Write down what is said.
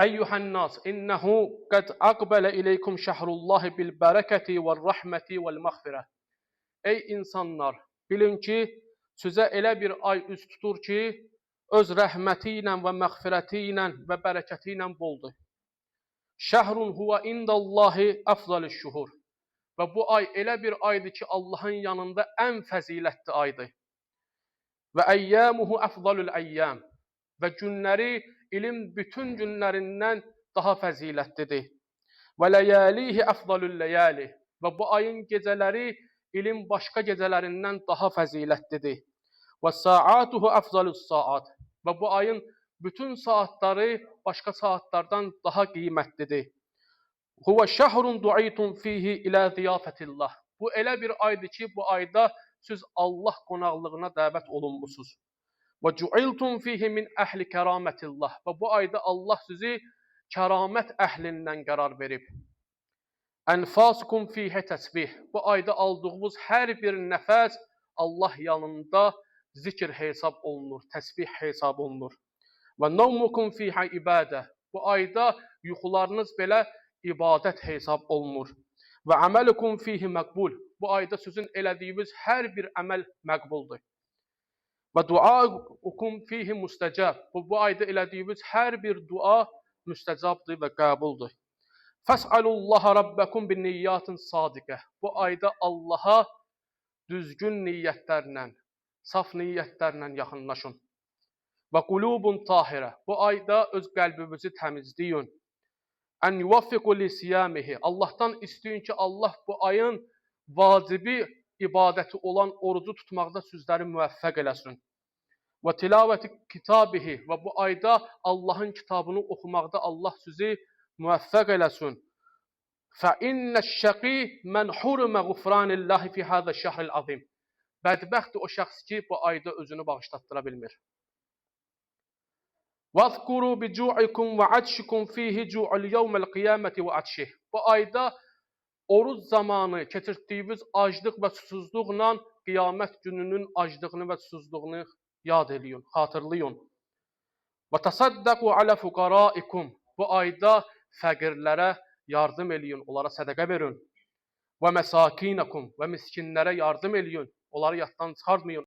Eyyuhen nas innehu kad aqbala ileykum şehrullahi bil bereketi vel rahmeti vel mağfireh. Ey insanlar, bilin ki, sizə elə bir ay üz tutur ki, öz rəhməti ilə və məğfirəti ilə və bərəkəti ilə boldur. Şəhrun huva indallahi əfzalüş şuhur. Və bu ay elə bir aydır ki, Allahın yanında ən fəzilətli aydır. Və əyyəmuhu əfzalül əyyəm. Və günləri ilin bütün günlərindən daha fəzilətlidir. Və ləyəlihi əfzalül ləyəli. Və bu ayın gecələri ilin başqa gecələrindən daha fəzilətlidir. Və saatuhu əfzalus saat. Və bu ayın bütün saatları başqa saatlardan daha qiymətlidir. Huve şehrun du'itun fihi ila ziyafetillah. Bu elə bir aydır ki, bu ayda siz Allah qonaqlığına dəvət olunmusunuz. Və cu'iltum fihi min əhli kerametillah. Və bu ayda Allah sizi kəramət əhlindən qərar verib. Ənfasukum fihi təsbih. Bu ayda aldığınız hər bir nəfəs Allah yanında zikr hesab olunur, təsbih hesab olunur. Və nawmukum fihi ibadə. Bu ayda yuxularınız belə ibadət hesab olunur. Və əməlukum fihi məqbul. Bu ayda sizin elədiyiniz hər bir əməl məqbuldur. Və duaukum fihi müstəcəb. Bu ayda elədiyiniz hər bir dua müstəcabdır və qəbuldur. Fəs'alullaha rabbakum bin niyyatin sadiqə. Bu ayda Allaha düzgün niyyətlərlə, saf niyyətlərlə yaxınlaşın. Və qulubun tahirə. Bu ayda öz qəlbinizi təmizləyin. Ən yuvaffiqu lisiyamihi. Allahdan istəyin ki, Allah bu ayın vacibi ibadəti olan orucu tutmaqda sizləri müvəffəq eləsin. Və tilavəti kitabihi. Və bu ayda Allahın kitabını oxumaqda Allah sizi müvəffəq eləsin. Fəinnəş-şəqi mən hurməğufranillahi fi hadzə şəhril azim. Bədbəxtdir o şəxs ki, bu ayda özünü bağışlatdıra bilmir. وَاذْكُرُوا بِجُوعِكُمْ وَعَطْشِكُمْ فِيهِ جُوعُ الْيَوْمِ الْقِيَامَةِ وَعَطْشِهِ. Bu ayda oruç zamanı keçirdiyiniz aclıq və susuzluqla qiyamət gününün aclığını və susuzluğunu yad eləyin, xatırlayın. وَتَصَدَّقُوا عَلَى فُقَرَائِكُمْ. Bu ayda fəqirlərə yardım eləyin, onlara sədəqə verin. وَمَسَاكِينَكُمْ. Və miskinlərə yardım eləyin, onları yaddan çıxartmayın.